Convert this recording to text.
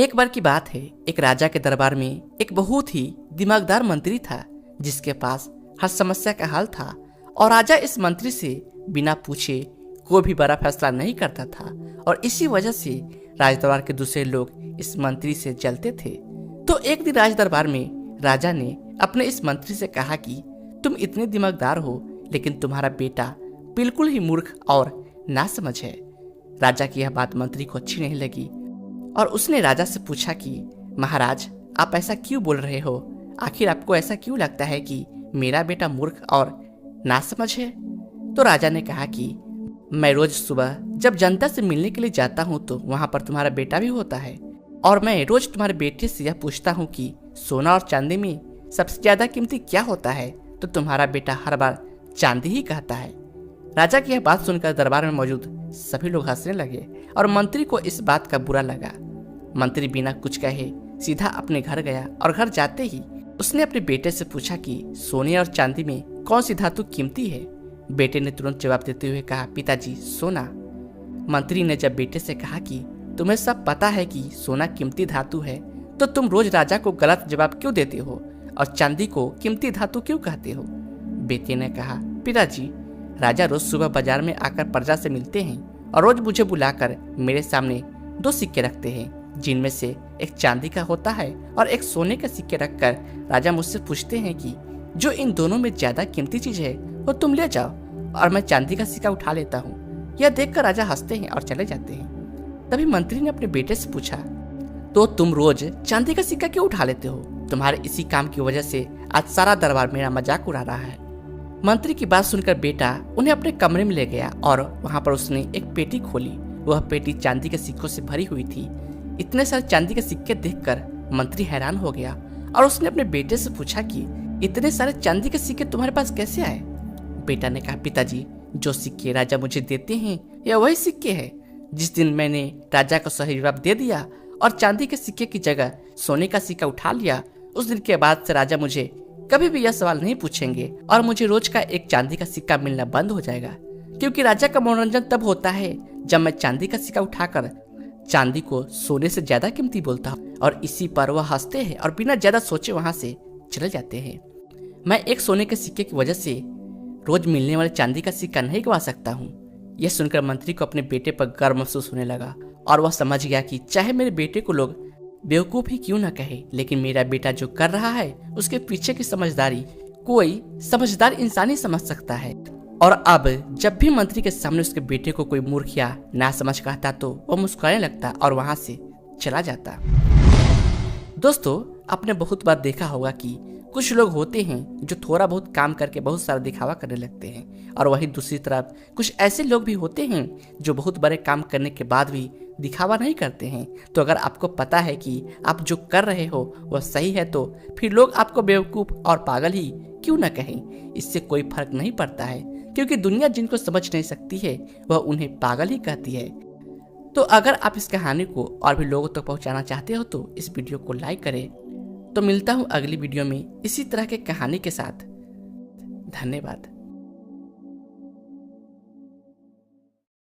एक बार की बात है, एक राजा के दरबार में एक बहुत ही दिमागदार मंत्री था जिसके पास हर समस्या का हल था। और राजा इस मंत्री से बिना पूछे कोई भी बड़ा फैसला नहीं करता था और इसी वजह से राजदरबार के दूसरे लोग इस मंत्री से जलते थे। तो एक दिन राज दरबार में राजा ने अपने इस मंत्री से कहा कि तुम इतने दिमागदार हो लेकिन तुम्हारा बेटा बिल्कुल ही मूर्ख और नासमझ है। राजा की यह बात मंत्री को अच्छी नहीं लगी और उसने राजा से पूछा कि महाराज, आप ऐसा क्यों बोल रहे हो? आखिर आपको ऐसा क्यों लगता है कि मेरा बेटा मूर्ख और नासमझ है? तो राजा ने कहा कि मैं रोज सुबह जब जनता से मिलने के लिए जाता हूँ तो वहाँ पर तुम्हारा बेटा भी होता है और मैं रोज तुम्हारे बेटे से यह पूछता हूँ कि सोना और चांदी में सबसे ज्यादा कीमती क्या होता है, तो तुम्हारा बेटा हर बार चांदी ही कहता है। राजा की यह बात सुनकर दरबार में मौजूद सभी लोग हंसने लगे और मंत्री को इस बात का बुरा लगा। मंत्री बिना कुछ कहे सीधा अपने घर गया और घर जाते ही उसने अपने बेटे से पूछा कि सोने और चांदी में कौन सी धातु कीमती है। बेटे ने तुरंत जवाब देते हुए कहा, पिताजी, सोना। मंत्री ने जब बेटे से कहा कि तुम्हें सब पता है कि सोना कीमती धातु है, तो तुम रोज राजा को गलत जवाब क्यों देते हो और चांदी को कीमती धातु क्यों कहते हो? बेटे ने कहा, पिताजी, राजा रोज सुबह बाजार में आकर प्रजा से मिलते हैं और रोज मुझे बुलाकर मेरे सामने 2 सिक्के रखते हैं, जिनमें से एक चांदी का होता है और एक सोने का सिक्के रखकर राजा मुझसे पूछते हैं कि जो इन दोनों में ज्यादा कीमती चीज है वो तुम ले जाओ, और मैं चांदी का सिक्का उठा लेता हूँ। यह देखकर राजा हंसते हैं और चले जाते हैं। तभी मंत्री ने अपने बेटे से पूछा, तो तुम रोज चांदी का सिक्का क्यों उठा लेते हो? तुम्हारे इसी काम की वजह से आज सारा दरबार मेरा मजाक उड़ा रहा है। मंत्री की बात सुनकर बेटा उन्हें अपने कमरे में ले गया और वहां पर उसने एक पेटी खोली। वह पेटी चांदी के सिक्कों से भरी हुई थी। इतने सारे चांदी के सिक्के देखकर मंत्री हैरान हो गया और उसने अपने बेटे से पूछा कि इतने सारे चांदी के सिक्के तुम्हारे पास कैसे आए? बेटा ने कहा, पिताजी, जो सिक्के राजा मुझे देते हैं यह वही सिक्के हैं। जिस दिन मैंने राजा को सही जवाब दे दिया और चांदी के सिक्के की जगह सोने का सिक्का उठा लिया, उस दिन के बाद से राजा मुझे कभी भी यह सवाल नहीं पूछेंगे और मुझे रोज का एक चांदी का सिक्का मिलना बंद हो जाएगा, क्योंकि राजा का मनोरंजन तब होता है जब मैं चांदी का सिक्का उठाकर चांदी को सोने से ज्यादा कीमती बोलता हूँ। और इसी पर वह हंसते हैं और बिना ज्यादा सोचे वहां से चले जाते हैं। मैं एक सोने के सिक्के की वजह से रोज मिलने वाले चांदी का सिक्का नहीं गवा सकता हूँ। यह सुनकर मंत्री को अपने बेटे पर गर्व महसूस होने लगा और वह समझ गया कि चाहे मेरे बेटे को लोग बेवकूफ ही क्यों न कहे, लेकिन मेरा बेटा जो कर रहा है उसके पीछे की समझदारी कोई समझदार इंसान ही समझ सकता है। और अब जब भी मंत्री के सामने उसके बेटे को कोई मूर्ख या नासमझ कहता तो वह मुस्कुराने लगता और वहां से चला जाता। दोस्तों, आपने बहुत बार देखा होगा कि कुछ लोग होते हैं जो थोड़ा बहुत काम करके बहुत सारा दिखावा करने लगते हैं, और वहीं दूसरी तरफ कुछ ऐसे लोग भी होते हैं जो बहुत बड़े काम करने के बाद भी दिखावा नहीं करते हैं। तो अगर आपको पता है कि आप जो कर रहे हो वह सही है तो फिर लोग आपको बेवकूफ और पागल ही क्यों न कहें, इससे कोई फर्क नहीं पड़ता है, क्योंकि दुनिया जिनको समझ नहीं सकती है वह उन्हें पागल ही कहती है। तो अगर आप इस कहानी को और भी लोगों तक पहुंचाना चाहते हो तो इस वीडियो को लाइक करें। तो मिलता हूं अगली वीडियो में इसी तरह के कहानी के साथ। धन्यवाद।